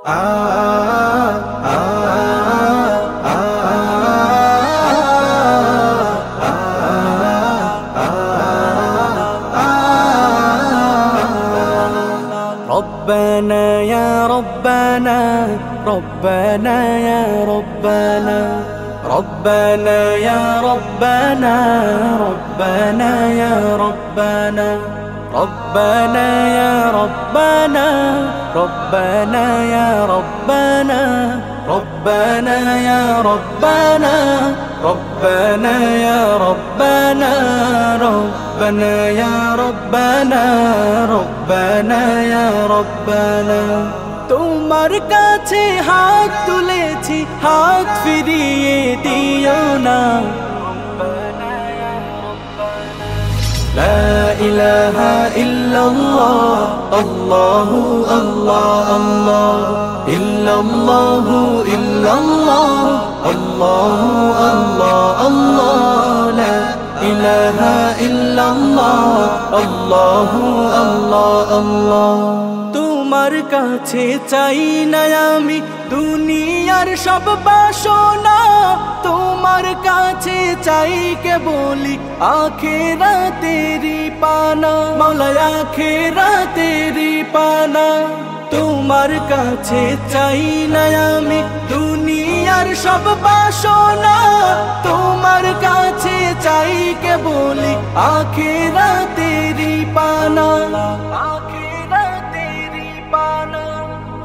ربنا يا ربنا ربنا يا ربنا ربنا يا ربنا ربنا يا ربنا ربنا يا ربنا ربنا يا ربنا ربنا يا ربنا ربنا يا ربنا ربنا يا ربنا ربنا يا ربنا তোমার কাছে হাত তুলেছি হাত ফিরিয়ে দিও না لا إله إلا الله الله الله الله إلا الله إلا الله الله الله الله لا إله إلا الله الله الله الله তোমার কাছে চাই না আমি দুনিয়ার সব বাসনা তোমার কাছে চাই কেবলি আখিরাতেরই পানা মাওলা আখিরাতেরই পানা তোমার কাছে চাই না আমি দুনিয়ার সব বাসনা তোমার কাছে চাই কেবলি আখিরাতেরই পানা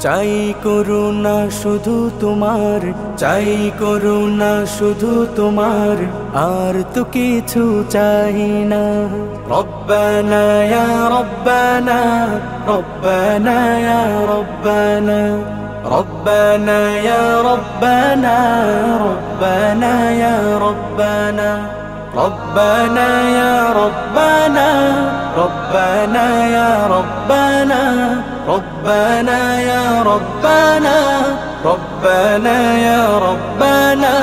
চাই করুণা শুধু তোমার চাই করুণা শুধু তোমার আর তো কিছু চাই না রব্বানা ইয়া রব্বানা রব্বানা ইয়া রব্বানা ربنا يا ربنا ربنا يا ربنا ربنا يا ربنا ربنا يا ربنا ربنا يا ربنا ربنا يا ربنا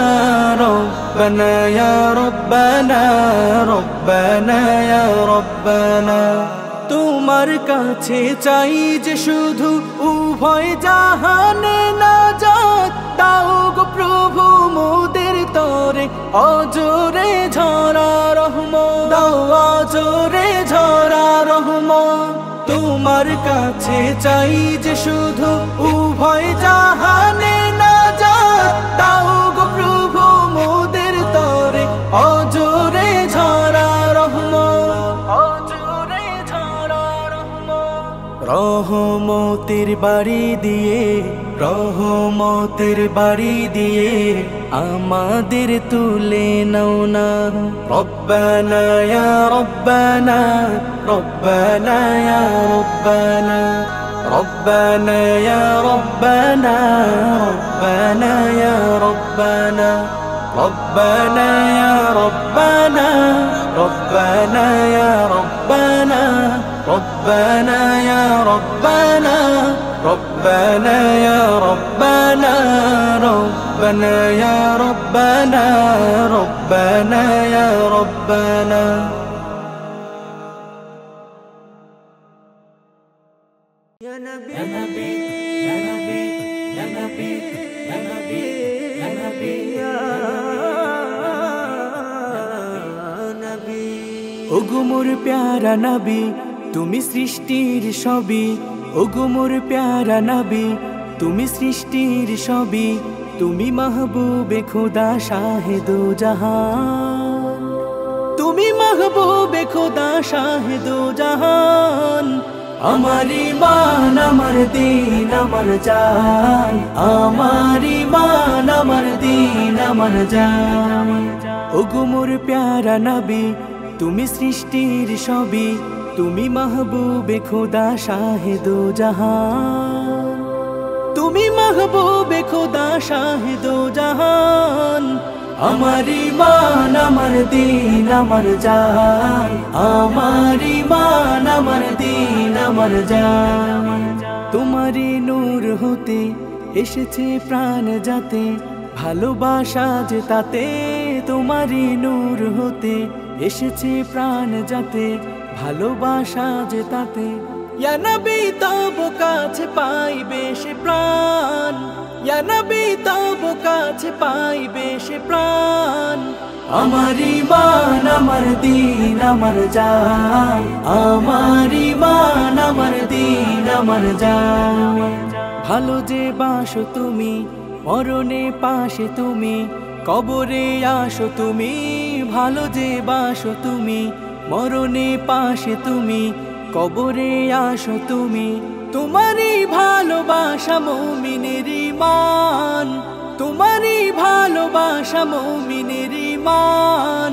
ربنا يا ربنا ربنا يا ربنا তোমার কাছে চাই যে শুধু উভয় জাহানে নাজাত দাও গো প্রভু মোদের তরে অজরে ঝরা রহমত দাও অজরে ঝরা রহমত তোমার কাছে চাই যে শুধু উভয় জাহানে নাজাত দাও গো প্রভু মোদের তরে অজরে ঝরা রহমত রহমতের বাড়ি দিয়ে রহমতের বাড়ি দিয়ে আমাদের তুলে নাও না রব্বানা ইয়া রব্বানা রব্বানা ইয়া রব্বানা রব্বানা ইয়া রব্বানা রব্বানা ইয়া রব্বানা ربنا يا ربنا ربنا يا ربنا ربنا يا ربنا ربنا يا ربنا ربنا يا ربنا ربنا يا ربنا يا نبي يا نبي يا نبي يا نبي يا نبي يا نبي ওগো মোর প্যারা নবী তুমি সৃষ্টির সবই ওগো মোর প্যারা নবী তুমি সৃষ্টির সবই তুমি মাহবুবে খোদা শাহে দো জাহান তুমি মাহবুবে খোদা শাহে দো জাহান আমার ঈমান আমার দীন আমার জান আমার ঈমান আমার দীন আমার জান ওগো মোর প্যারা নবী তুমি সৃষ্টির সবই তুমি মাহবুবে খোদা শাহে দো জাহান তুমি মাহবুবে খোদা শাহে দো জাহান আমার ঈমান আমার দীন আমার জান আমার ঈমান আমার দীন আমার জান তোমারই নূর হতে এসেছে প্রাণ যাতে ভালোবাসা যে তাতে তোমারই নূর হতে এসেছে প্রাণ যাতে ভালোবাসা যে তাতে ইয়া নবী তব কাছে পাইবে সে প্রাণ ইয়া নবী তব কাছে পাইবে সে প্রাণ। আমার ঈমান আমার দ্বীন আমার জান, আমার ঈমান আমার দ্বীন আমার জান। ভালো যে বাসো তুমি মরণে পাশে তুমি, কবরে আসো তুমি। ভালো যে বাসো তুমি মরণে পাশে তুমি, কবরে আসো তুমি। তোমারই ভালোবাসা মুমিনের ঈমান, তোমারই ভালোবাসা মুমিনের ঈমান।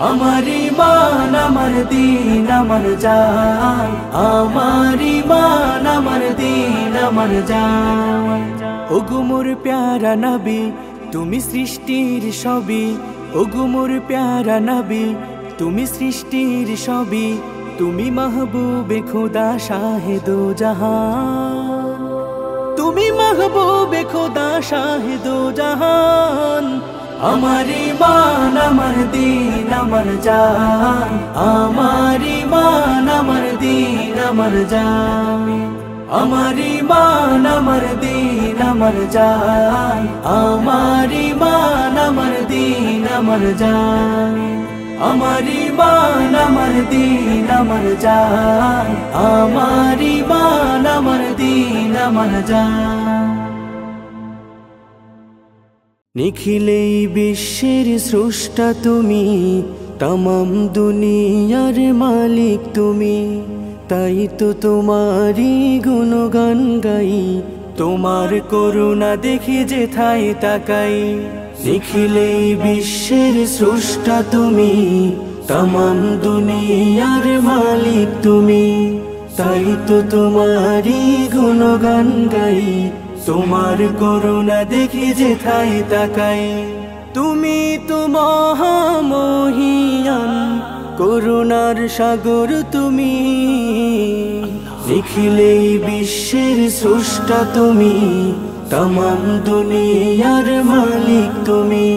আমার ঈমান আমার দ্বীন আমার জান, আমার ঈমান আমার দ্বীন আমার জান। ওগো মোর প্যারা নবী তুমি সৃষ্টির সবই, ওগো মোর প্যারা নবী তুমি সৃষ্টির সবই। তুমি মাহবুবে খোদা শাহেদো জাহান, তুমি মাহবুবে খোদা শাহেদো জাহান। আমার ঈমান আমার দ্বীন আমার জান, আমার ঈমান আমার দ্বীন আমার জান। আমার ঈমান আমার দ্বীন আমার জান, আমার ঈমান আমার দ্বীন আমার জান। আমার ঈমান আমার দ্বীন আমার জান, আমার ঈমান আমার দ্বীন আমার জান। নিখিলেই বিশ্বের স্রষ্টা তুমি, তমাম দুনিয়ার মালিক তুমি। তাই তো তোমারই গুণগান গাই, তোমার করুণা দেখে যেথায় তাকাই। নিখিলেই বিশ্বের স্রষ্টা তুমি, তমাম দুনিয়ার মালিক তুমি। তাই তো তোমারই গুণগান গাই, তোমার করুণা দেখে যেথায় তাকাই। তুমি তো মহামহিয়ান, করুণার সাগর তুমি। নিখিলেই বিশ্বের স্রষ্টা তুমি, তমাম দুনিয়ার মালিক তুমি।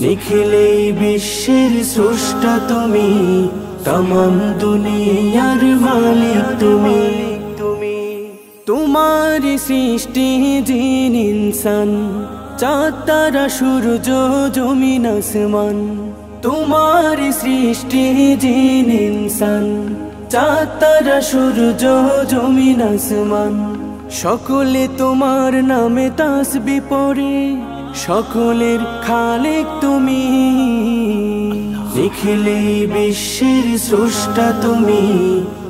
নিখিলেই বিশ্বের স্রষ্টা তুমি, তমাম দুনিয়ার মালিক তুমি। তোমার সৃষ্টি জিন ইনসান, চাঁদ তারা সূর্য জমিন আসমান। তোমার সৃষ্টি জিন ইনসান, চাঁদ তারা সূর্য জমিন আসমান। সকলে তোমার নামে তাসবিহ পড়ে, সকলের খালেক তুমি। নিখিলেই বিশ্বের স্রষ্টা তুমি,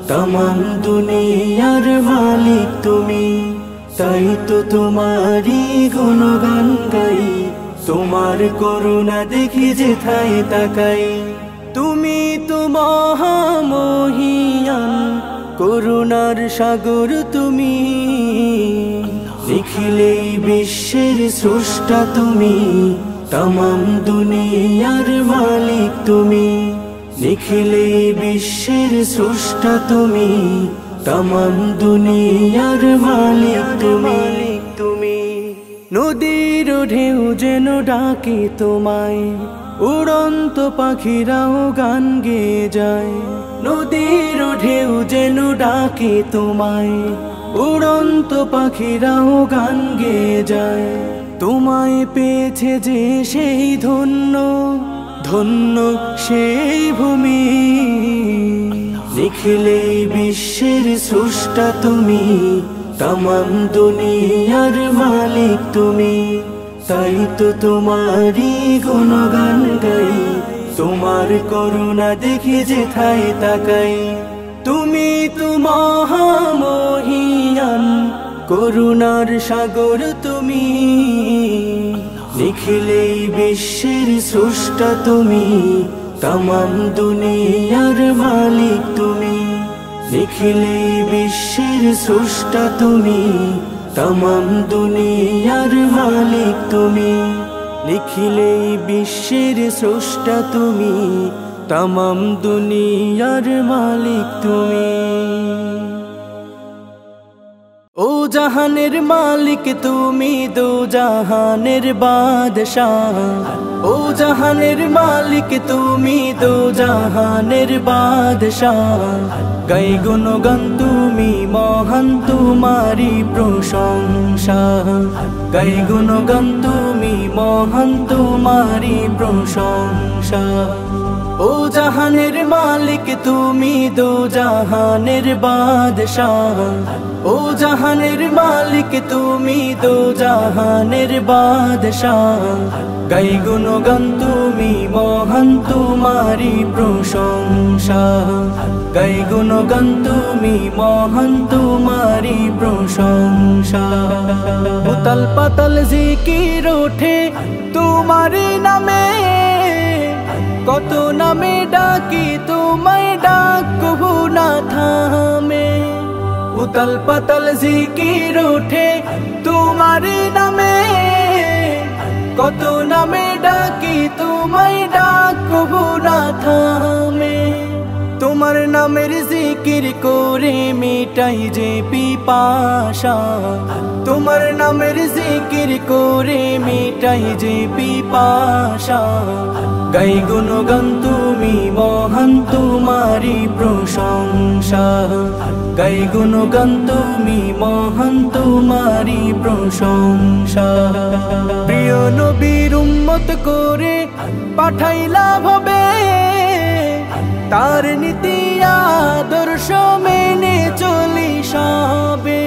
তমাম দুনিয়ার মালিক তুমি। তাই তো তোমারই গুণগান গাই, তোমার করুণা দেখি যেথায় তাকাই। তুমি তো মহামহিয়ান, করুণার সাগর তুমি। নিখিলেই বিশ্বের স্রষ্টা তুমি, তমাম দুনিয়ার মালিক তুমি। নিখিলেই বিশ্বের স্রষ্টা তুমি, তমাম দুনিয়ার মালিক তুমি। নদীর ঢেউ যেন ডাকে তোমায়, উড়ন্ত পাখিরাও গান গেয়ে যায়। নদীর ঢেউ যেন ডাকে তোমায়, উড়ন্ত পাখিরাও গান গেয়ে যায়। তোমায় পেয়েছে যে সেই ধন্য, ধন্য সেই ভূমি। নিখিলেই বিশ্বের স্রষ্টা তুমি, তমাম দুনিয়ার মালিক তুমি। তাই তো তোমারই গুণগান গাই, তোমার করুণা দেখে যেথায় তাকাই। তুমি তো মহামহিয়ান, করুণার সাগর তুমি। নিখিলেই বিশ্বের স্রষ্টা তুমি, তমাম দুনিয়ার মালিক তুমি। নিখিলেই বিশ্বের স্রষ্টা তুমি, তমাম দুনিয়ার মালিক তুমি। নিখিলেই বিশ্বের স্রষ্টা তুমি, তমাম দুনিয়ার মালিক তুমি। ও জাহানের মালিক তুমি দো জাহানের বাদশাহ ও জাহানের মালিক তুমি দো জাহানের বাদশাহ গাই গুণগান তুমি মহান তোমারি প্রশংসা গাই গুণগান তুমি মহান তোমারি প্রশংসা ও জাহানের মালিক তুমি দো জাহানের বাদশাহ ও জাহানের মালিক তুমি দো জাহানের বাদশাহ গাই গুণগান তুমি মহান তোমারি প্রশংসা গাই গুণগান তুমি মহান তোমারি প্রশংসা উতাল পাতাল জিকির ওঠে তোমারি নামে কত নামে ডাকি তোমায় ডাক কবু না থামে উতাল পাতাল জিকির ওঠে তোমারি নামে কত নামে ডাকি তোমায় ডাক কবু না থামে তোমার নামের জিকির করে মিটাই যে পিপাসা তোমার নামের জিকির করে মিটাই যে পিপাসা গাই গুণগান তুমি মহান তোমারি প্রশংসা গাই গুণগান তুমি মহান তোমারি প্রশংসা প্রিয় নবীর উম্মত করে পাঠাইলা ভবে তার নীতি আদর্শ মেনে চলি সবে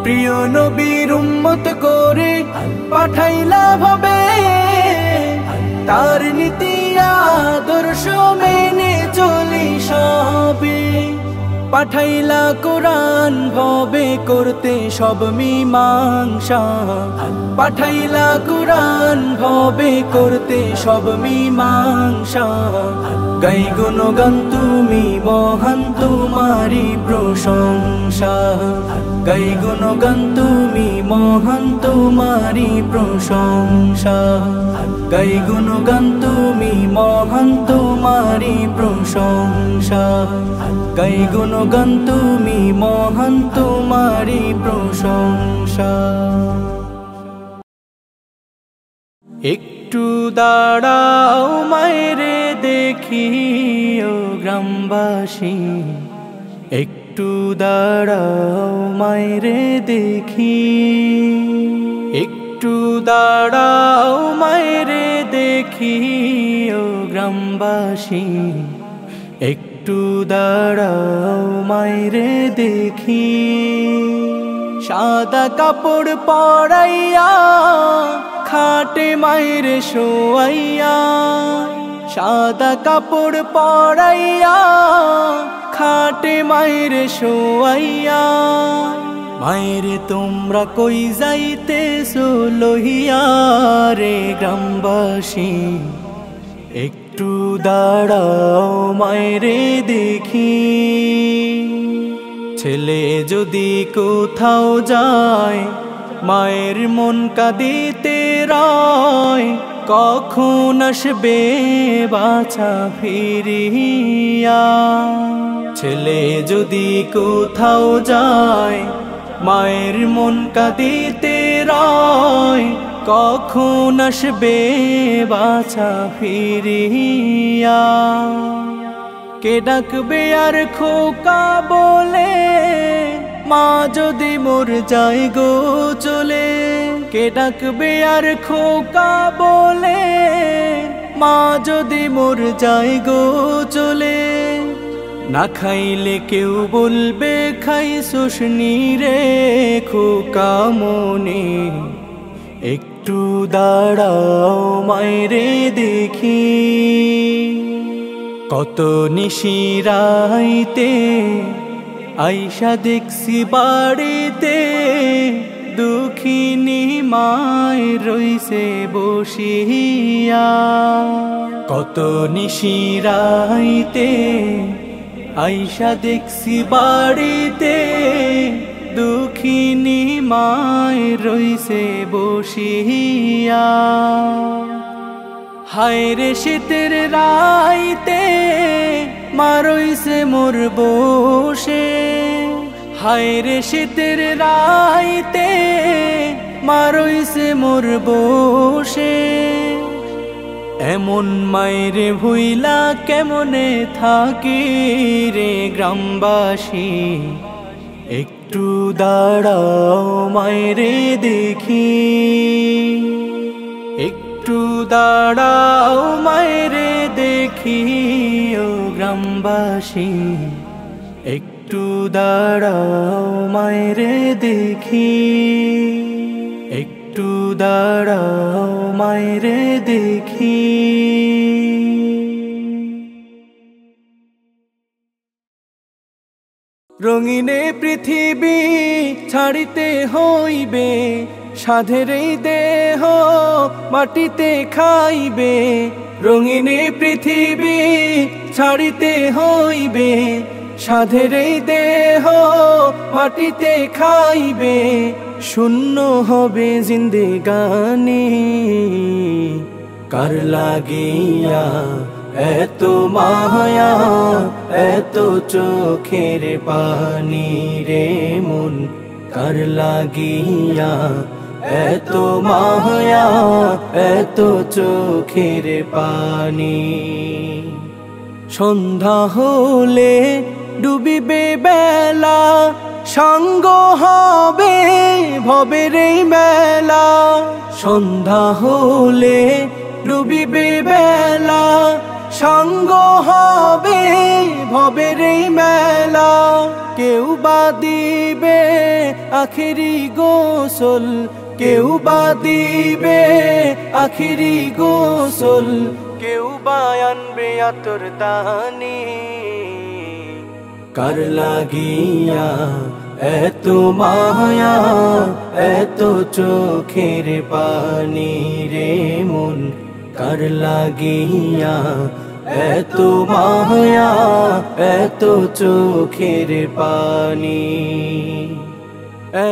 প্রিয় নবীর উম্মত করে পাঠাইলা ভবে তার নীতি আদর্শ মেনে চলি সবে পাঠাইলা কোরআন ভবে করতে সব মীমাংসা পাঠাইলা কোরআন ভবে করতে সব মীমাংসা গাই গুণগান তুমি মহান তোমারি প্রশংসা গাই গুণগান তুমি মহান তোমারি প্রশংসা গাই গুণগান তুমি মহান তোমারি প্রশংসা গাই গুণগান তুমি মহান তোমারি প্রশংসা একটু দাঁড়াও মায়েরে দেখি ও গ্রামবাসী একটু দাঁড়াও মায়েরে দেখি একটু দাঁড়াও মায়েরে দেখি ও গ্রামবাসী একটু দাঁড়াও মায়েরে দেখি সাদা কাপড় পরাইয়া খাটে মায়ের শোয়াইয়া সাদা কাপড় পরাইয়া খাটে মায়ের শোয়াইয়া মায়ের তোমরা কই যাইতেছো লহিয়া রে গ্রামবাসী একটু দাঁড়াও মায়েরে দেখি ছেলে যদি কোথাও যায় মায়ের মন কাঁদিতে রয় কখন আসবে বাছা ফিরিয়া ছেলে যদি কোথাও যায় মায়ের মন কাঁদিতে রয় কখন আসবে বাছা ফিরিয়া কে ডাকবে আর খোকা বলে মা যদি মোর যায় গো চলে কে ডাকবে আর খোকা বলে মা যদি মোর যায় গো চলে না খাইলে কেউ বলবে খাইছোস নি রে খোকা মনে একটু দাঁড়াও মায়েরে দেখি কত নিশিরাইতে আইসা দেখছি বাড়িতে দুঃখিনী মায় রইছে বসিয়া কত নিশিরাইতে আইসা দেখছি বাড়িতে দুঃখিনী মায় রইছে বসিয়া হায় রে শীতের রাইতে মা রইছে মোর বসে হায় রে শীতের রাইতে মারইছে মোর বসে, এমন মায়েরে ভুইলা কেমনে থাকি রে গ্রামবাসী। একটু দাঁড়াও মায়েরে দেখি, একটু দাঁড়াও মায়েরে দেখি ও গ্রামবাসী। একটু দাঁড়াও মায়েরে দেখি, একটু দাঁড়াও মায়েরে দেখি। রঙিনে পৃথিবী ছাড়িতে হইবে, সাধের এই দেহ মাটিতে খাইবে। রঙিনে পৃথিবী ছাড়িতে হইবে, সাধের এই দেহ মাটিতে খাইবে। শূন্য হবে জিন্দেগানি, কার লাগিয়া এত মায়া এত চোখের পানি রে মন। কার লাগিয়া এত মায়া এত চোখের পানি। সন্ধ্যা হলে ডুবিবে বেলা, সাঙ্গ হবে ভবের এই মেলা। সন্ধ্যা হলে ডুবিবে বেলা, সাঙ্গ হবে ভবের এই মেলা। কেউ বা দিবে আখিরি গোসল, কেউ বা দিবে আখিরি গোসল। কেউ বা আনবে আতর দানি, কার লাগিয়া এত মায়া এত চোখের পানি রে মন। কার লাগিয়া এত মায়া এত চোখের পানি।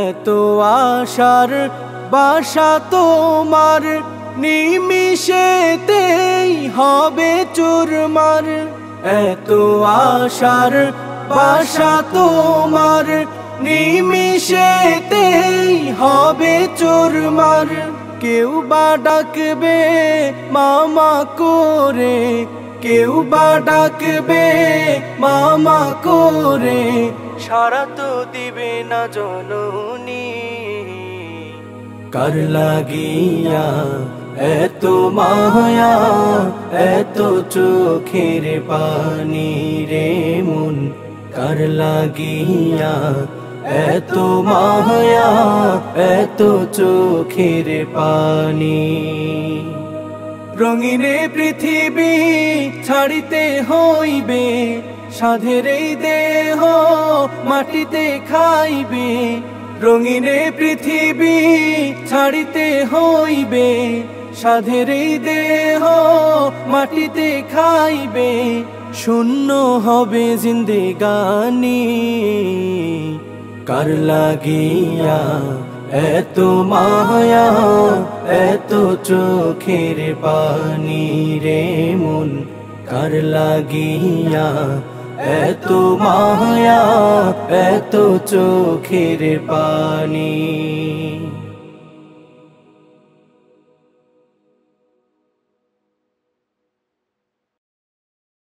এত আশার বাসা তোমার, নিমিষেতেই হবে চুরমার। এত আশার বাসা তোমার, নিমিষেতেই হবে চুরমার। কেউ বা ডাকবে মামা করে, কেউ বা ডাকবে মামা করে। সারা তো দিবে না জননী, কার লাগিয়া এত মায়া এত চোখের পানি রে মন। কার লাগিয়া এত মায়া এত চোখের পানি। রঙিনে পৃথিবী ছাড়িতে হইবে, সাধের এই দেহ মাটিতে খাইবে। রঙিনে পৃথিবী ছাড়িতে হইবে, সাধের এই দেহ মাটিতে খাইবে। শূন্য হবে জিন্দেগানি, কার লাগিয়া এত মায়া এত চোখের পানি রে মন। কার লাগিয়া এত মায়া এত চোখের পানি।